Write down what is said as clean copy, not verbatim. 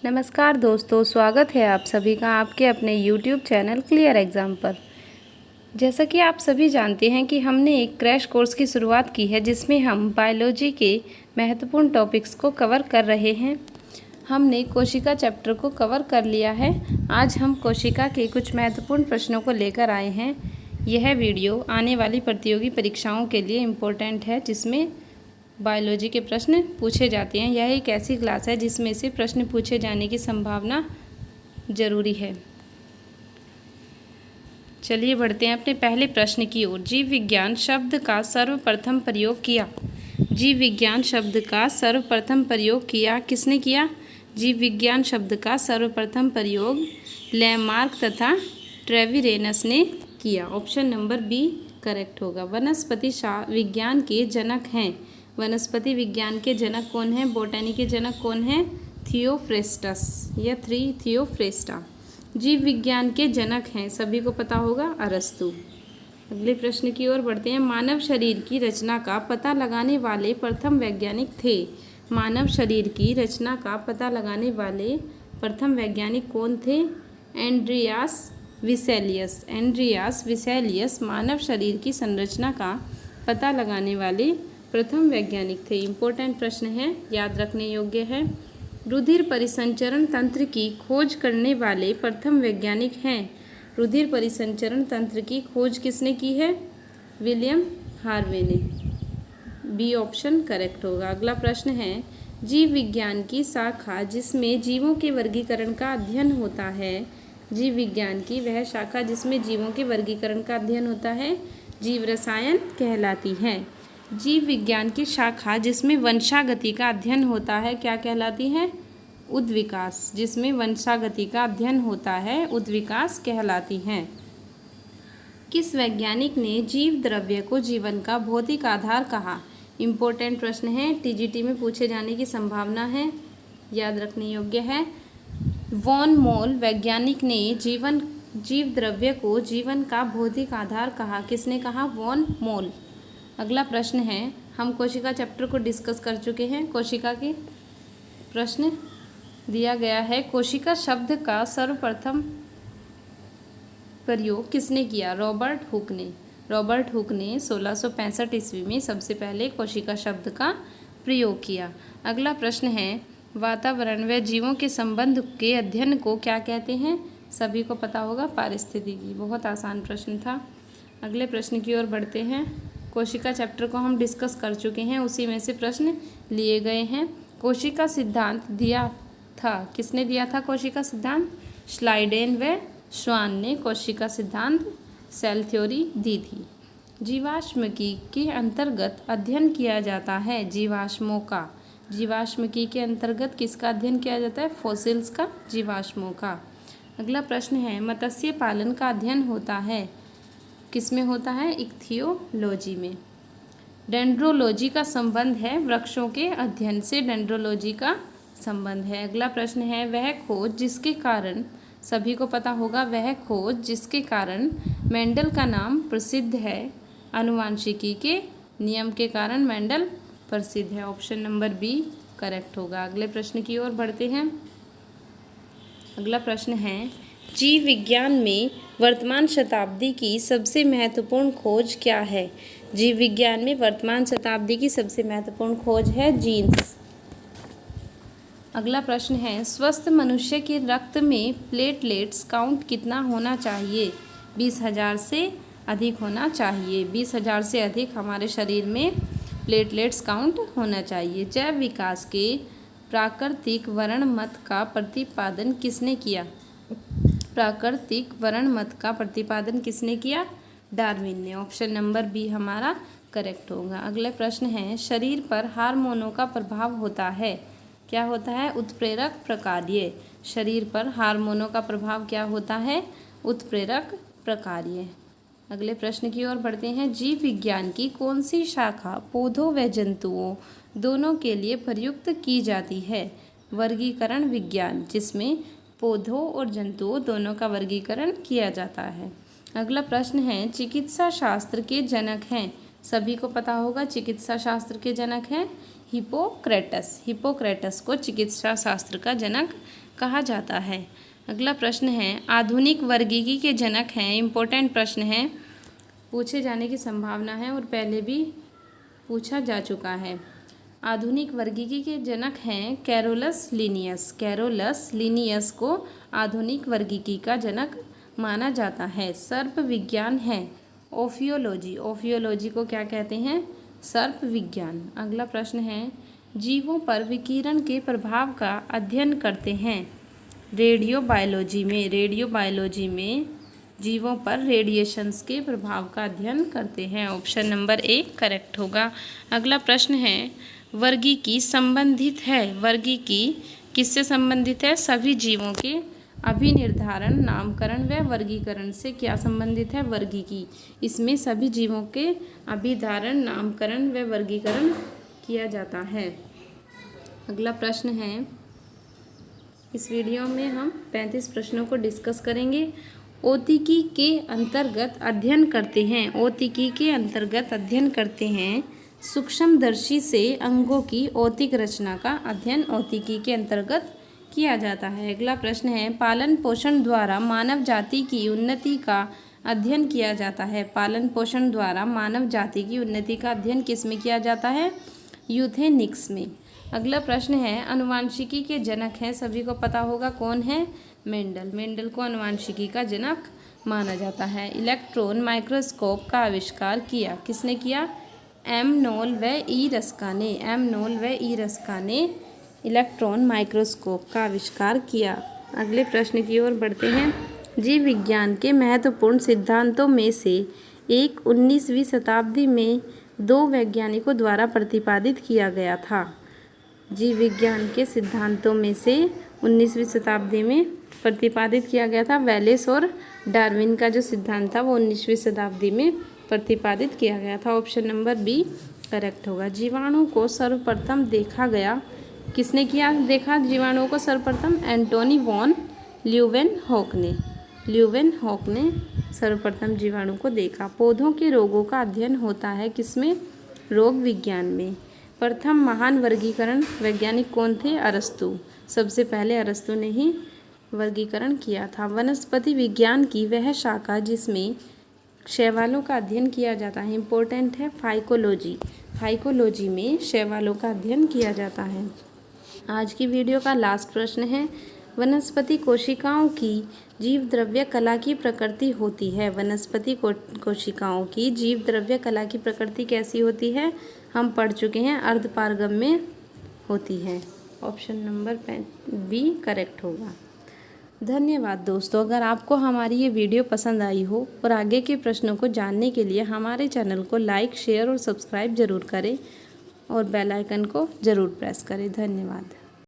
नमस्कार दोस्तों, स्वागत है आप सभी का आपके अपने YouTube चैनल क्लियर एग्ज़ाम पर। जैसा कि आप सभी जानते हैं कि हमने एक क्रैश कोर्स की शुरुआत की है जिसमें हम बायोलॉजी के महत्वपूर्ण टॉपिक्स को कवर कर रहे हैं। हमने कोशिका चैप्टर को कवर कर लिया है। आज हम कोशिका के कुछ महत्वपूर्ण प्रश्नों को लेकर आए हैं। यह वीडियो आने वाली प्रतियोगी परीक्षाओं के लिए इम्पोर्टेंट है जिसमें बायोलॉजी के प्रश्न पूछे जाते हैं। यह एक ऐसी क्लास है जिसमें से प्रश्न पूछे जाने की संभावना ज़रूरी है। चलिए बढ़ते हैं अपने पहले प्रश्न की ओर। जीव विज्ञान शब्द का सर्वप्रथम प्रयोग किया। जीव विज्ञान शब्द का सर्वप्रथम प्रयोग किया किसने किया? जीव विज्ञान शब्द का सर्वप्रथम प्रयोग लैमार्क तथा ट्रेविरेनस ने किया। ऑप्शन नंबर बी करेक्ट होगा। वनस्पति विज्ञान के जनक हैं। वनस्पति विज्ञान के जनक कौन हैं? बोटनी के जनक कौन हैं? थियोफ्रेस्टस या थियोफ्रेस्टा। जीव विज्ञान के जनक हैं, सभी को पता होगा, अरस्तु। अगले प्रश्न की ओर बढ़ते हैं। मानव शरीर की रचना का पता लगाने वाले प्रथम वैज्ञानिक थे। मानव शरीर की रचना का पता लगाने वाले प्रथम वैज्ञानिक कौन थे? Andreas Vesalius. एंड्रियास विसेलियस मानव शरीर की संरचना का पता लगाने वाले प्रथम वैज्ञानिक थे। इम्पोर्टेंट प्रश्न है, याद रखने योग्य है। रुधिर परिसंचरण तंत्र की खोज करने वाले प्रथम वैज्ञानिक हैं। रुधिर परिसंचरण तंत्र की खोज किसने की है? विलियम हार्वे ने। बी ऑप्शन करेक्ट होगा। अगला प्रश्न है। जीव विज्ञान की शाखा जिसमें जीवों के वर्गीकरण का अध्ययन होता है। जीव विज्ञान की वह शाखा जिसमें जीवों के वर्गीकरण का अध्ययन होता है जीव रसायन कहलाती है। जीव विज्ञान की शाखा जिसमें वंशागति का अध्ययन होता है क्या कहलाती है? उद्विकास। जिसमें वंशागति का अध्ययन होता है उद्विकास कहलाती हैं। किस वैज्ञानिक ने जीव द्रव्य को जीवन का भौतिक आधार कहा? इम्पोर्टेंट प्रश्न है, टीजीटी में पूछे जाने की संभावना है, याद रखने योग्य है। वॉन मोल वैज्ञानिक ने जीव द्रव्य को जीवन का भौतिक आधार कहा। किसने कहा? वॉन मोल। अगला प्रश्न है। हम कोशिका चैप्टर को डिस्कस कर चुके हैं। कोशिका के प्रश्न दिया गया है। कोशिका शब्द का सर्वप्रथम प्रयोग किसने किया? रॉबर्ट हुक ने। रॉबर्ट हुक ने 1665 ईस्वी में सबसे पहले कोशिका शब्द का प्रयोग किया। अगला प्रश्न है। वातावरण व जीवों के संबंध के अध्ययन को क्या कहते हैं? सभी को पता होगा, पारिस्थितिकी। बहुत आसान प्रश्न था। अगले प्रश्न की ओर बढ़ते हैं। कोशिका चैप्टर को हम डिस्कस कर चुके हैं, उसी में से प्रश्न लिए गए हैं। कोशिका सिद्धांत दिया था, किसने दिया था कोशिका सिद्धांत? श्लाइडेन व श्वान ने कोशिका सिद्धांत सेल थ्योरी दी थी। जीवाश्मकी के अंतर्गत अध्ययन किया जाता है जीवाश्मों का। जीवाश्मकी के अंतर्गत किसका अध्ययन किया जाता है? फॉसिल्स का, जीवाश्मों का। अगला प्रश्न है। मत्स्य पालन का अध्ययन होता है, किसमें होता है? इक्थियोलॉजी में। डेंड्रोलॉजी का संबंध है वृक्षों के अध्ययन से, डेंड्रोलॉजी का संबंध है। अगला प्रश्न है। वह खोज जिसके कारण, सभी को पता होगा, वह खोज जिसके कारण मेंडल का नाम प्रसिद्ध है। आनुवांशिकी के नियम के कारण मेंडल प्रसिद्ध है। ऑप्शन नंबर बी करेक्ट होगा। अगले प्रश्न की ओर बढ़ते हैं। अगला प्रश्न है। जीव विज्ञान में वर्तमान शताब्दी की सबसे महत्वपूर्ण खोज क्या है? जीव विज्ञान में वर्तमान शताब्दी की सबसे महत्वपूर्ण खोज है जीन्स। अगला प्रश्न है। स्वस्थ मनुष्य के रक्त में प्लेटलेट्स काउंट कितना होना चाहिए? 20,000 से अधिक होना चाहिए। 20,000 से अधिक हमारे शरीर में प्लेटलेट्स काउंट होना चाहिए। जैव विकास के प्राकृतिक वर्णमत का प्रतिपादन किसने किया? प्राकृतिक वर्णमत का प्रतिपादन किसने किया? डार्विन ने। ऑप्शन नंबर बी हमारा करेक्ट होगा। अगले प्रश्न है। शरीर पर हार्मोनों का प्रभाव होता है, क्या होता है? उत्प्रेरक प्रकार्य। शरीर पर हार्मोनों का प्रभाव क्या होता है? उत्प्रेरक प्रकार्य। अगले प्रश्न की ओर बढ़ते हैं। जीव विज्ञान की कौन सी शाखा पौधों व जंतुओं दोनों के लिए प्रयुक्त की जाती है? वर्गीकरण विज्ञान, जिसमें पौधों और जंतुओं दोनों का वर्गीकरण किया जाता है। अगला प्रश्न है। चिकित्सा शास्त्र के जनक हैं, सभी को पता होगा चिकित्सा शास्त्र के जनक हैं हिपोक्रेटस। हिपोक्रेटस को चिकित्सा शास्त्र का जनक कहा जाता है। अगला प्रश्न है, आधुनिक वर्गीकी के जनक हैं। इम्पोर्टेंट प्रश्न है, पूछे जाने की संभावना है और पहले भी पूछा जा चुका है। आधुनिक वर्गीकी के जनक हैं कैरोलस लिनियस। कैरोलस लिनियस को आधुनिक वर्गीकी का जनक माना जाता है। सर्प विज्ञान है ओफियोलॉजी। ओफियोलॉजी को क्या कहते हैं? सर्प विज्ञान। अगला प्रश्न है, जीवों पर विकिरण के प्रभाव का अध्ययन करते हैं रेडियो बायोलॉजी में। रेडियो बायोलॉजी में जीवों पर रेडिएशंस के प्रभाव का अध्ययन करते हैं। ऑप्शन नंबर ए करेक्ट होगा। अगला प्रश्न है, वर्गीकी संबंधित है। वर्गीकी किससे संबंधित है? सभी जीवों के अभिनिर्धारण, नामकरण व वर्गीकरण से क्या संबंधित है? वर्गीकी। इसमें सभी जीवों के अभिधारण, नामकरण व वर्गीकरण किया जाता है। अगला प्रश्न है, इस वीडियो में हम 35 प्रश्नों को डिस्कस करेंगे। औतिकी के अंतर्गत अध्ययन करते हैं। औतिकी के अंतर्गत अध्ययन करते हैं सूक्ष्मदर्शी से अंगों की औतिक रचना का अध्ययन औतिकी के अंतर्गत किया जाता है। अगला प्रश्न है, पालन पोषण द्वारा मानव जाति की उन्नति का अध्ययन किया जाता है। पालन पोषण द्वारा मानव जाति की उन्नति का अध्ययन किस में किया जाता है? यूथेनिक्स में। अगला प्रश्न है, अनुवांशिकी के जनक हैं। सभी को पता होगा कौन है? मेंडल। मेंडल को अनुवांशिकी का जनक माना जाता है। इलेक्ट्रॉन माइक्रोस्कोप का आविष्कार किया किसने किया? एम नोल व ई रस्का ने। एम नोल व ई रस्का ने इलेक्ट्रॉन माइक्रोस्कोप का आविष्कार किया। अगले प्रश्न की ओर बढ़ते हैं। जीव विज्ञान के महत्वपूर्ण सिद्धांतों में से एक 19वीं शताब्दी में 2 वैज्ञानिकों द्वारा प्रतिपादित किया गया था। जीव विज्ञान के सिद्धांतों में से 19वीं शताब्दी में प्रतिपादित किया गया था। वेलेस और डार्विन का जो सिद्धांत था वो 19वीं शताब्दी में प्रतिपादित किया गया था। ऑप्शन नंबर बी करेक्ट होगा। जीवाणु को सर्वप्रथम देखा गया किसने किया? देखा जीवाणुओं को सर्वप्रथम एंटोनी वॉन ल्यूवेनहॉक ने। ल्यूवेनहॉक ने सर्वप्रथम जीवाणु को देखा। पौधों के रोगों का अध्ययन होता है किसमें? रोग विज्ञान में। प्रथम महान वर्गीकरण वैज्ञानिक कौन थे? अरस्तु। सबसे पहले अरस्तु ने ही वर्गीकरण किया था। वनस्पति विज्ञान की वह शाखा जिसमें शैवालों का अध्ययन किया जाता है, इम्पोर्टेंट है फाइकोलॉजी। फाइकोलॉजी में शैवालों का अध्ययन किया जाता है। आज की वीडियो का लास्ट प्रश्न है, वनस्पति कोशिकाओं की जीव द्रव्य कला की प्रकृति होती है। वनस्पति कोशिकाओं की जीव द्रव्य कला की प्रकृति कैसी होती है? हम पढ़ चुके हैं, अर्धपारगम्य होती है। ऑप्शन नंबर बी करेक्ट होगा। धन्यवाद दोस्तों। अगर आपको हमारी ये वीडियो पसंद आई हो और आगे के प्रश्नों को जानने के लिए हमारे चैनल को लाइक, शेयर और सब्सक्राइब ज़रूर करें और बेल आइकन को ज़रूर प्रेस करें। धन्यवाद।